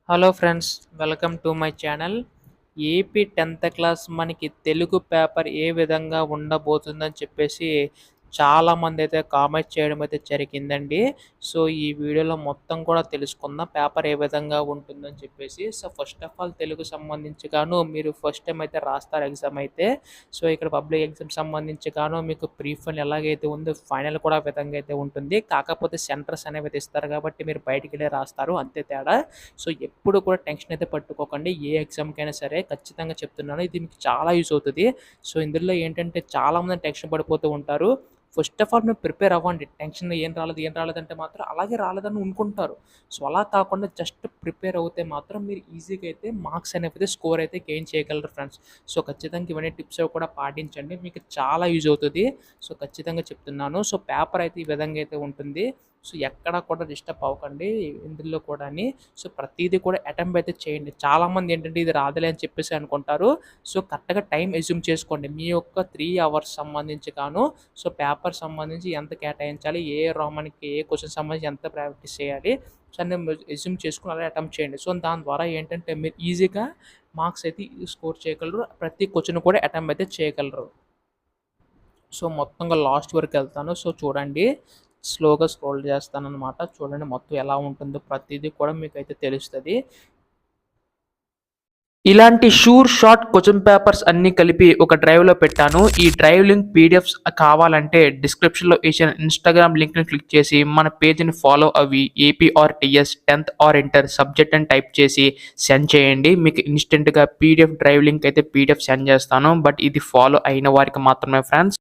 Hello friends, welcome to my channel. AP 10th class మనకి Telugu paper ఏ విధంగా ఉండబోతుందని చెప్పేసి చాలామంది అయితే కామెంట్ చేయడం అయితే జరిగిందండి. సో ఈ వీడియోలో మొత్తం కూడా తెలుసుకుందాం పేపర్ ఏ విధంగా ఉంటుందని చెప్పేసి. So first of all Telugu సంబంధించి గాను మీరు ఫస్ట్ టైం అయితే రాస్తారు ఎగ్జామ్ అయితే. సో ఇక్కడ పబ్లిక్ ఎగ్జామ్ సంబంధించి గాను మీకు ప్రీ ఫైనల్ ఎలాగైతే ఉందో ఫైనల్ కూడా ఆ విధంగా అయితే ఉంటుంది. కాకపోతే సెంటర్స్ అనేవి అయితే ఇస్తారు కాబట్టి మీరు బయటికి వెళ్ళి రాస్తారు, అంతే తేడా. సో ఎప్పుడు కూడా టెన్షన్ అయితే పట్టుకోకండి. ఏ ఎగ్జామ్‌కైనా సరే ఖచ్చితంగా చెప్తున్నాను. ఇది మీకు చాలా యూజ్ అవుతది. సో ఇందులో ఏంటంటే చాలామంది టెన్షన్ పడిపోతూ ఉంటారు. ఫస్ట్ ఆఫ్ ఆల్ మీరు ప్రిపేర్ అవ్వండి. టెన్షన్ ఏం రాలేదంటే మాత్రం అలాగే రాలేదని అనుకుంటారు. సో అలా కాకుండా జస్ట్ ప్రిపేర్ అవుతే మాత్రం మీరు ఈజీగా అయితే మార్క్స్ అనేవి స్కోర్ అయితే గెయిన్ చేయగలరు ఫ్రెండ్స్. సో ఖచ్చితంగా ఇవన్నీ టిప్స్ అవి కూడా పాటించండి. మీకు చాలా యూజ్ అవుతది. సో ఖచ్చితంగా చెప్తున్నాను. సో పేపర్ అయితే ఈ విధంగా అయితే ఉంటుంది. సో ఎక్కడా కూడా డిస్టర్బ్ అవ్వకండి ఇందులో కూడాని. సో ప్రతీది కూడా అటెంప్ట్ అయితే చేయండి. చాలామంది ఏంటంటే ఇది రాదులే అని చెప్పేసి అనుకుంటారు. సో కరెక్ట్‌గా టైం అస్యూమ్ చేసుకోండి. మీ యొక్క 3 అవర్స్ సంబంధించి గాను సో పేపర్ సంబంధించి ఎంత కేటాయించాలి, మనకి ఏ క్వెషన్ సంబంధించి ఎంత ప్రాక్టీస్ చేయాలి, సో అన్నీ అస్యూమ్ చేసుకొని అలా అటెంప్ట్ చేయండి. సో దాని ద్వారా ఏంటంటే మీరు ఈజీగా మార్క్స్ అయితే స్కోర్ చేయగలరు. ప్రతి క్వెషన్ కూడా అటెంప్ట్ అయితే చేయగలరు. సో మొత్తంగా లాస్ట్ వరకు వెళ్తాను. సో చూడండి, స్లోగా స్క్రోల్ చేస్తాననమాట. చూడండి మొత్తం ఎలా ఉంటుందో ప్రతీదీ కూడా మీకైతే తెలుస్తది. ఇలాంటి షార్ట్ క్వెషన్ పేపర్స్ అన్నీ కలిపి ఒక డ్రైవ్‌లో పెట్టాను. ఈ డ్రైవ్ లింక్ పీడిఎఫ్స్ కావాలంటే డిస్క్రిప్షన్‌లో ఇచ్చిన ఇన్‌స్టాగ్రామ్ లింక్‌ని క్లిక్ చేసి మన పేజ్‌ని ఫాలో అవ్వి AP or TS 10th or inter subject అని టైప్ చేసి సెండ్ చేయండి. మీకు ఇన్‌స్టంట్‌గా పీడిఎఫ్ డ్రైవ్ లింక్ అయితే పీడిఎఫ్ సెండ్ చేస్తాను. బట్ ఇది ఫాలో అయిన వారికి మాత్రమే ఫ్రెండ్స్.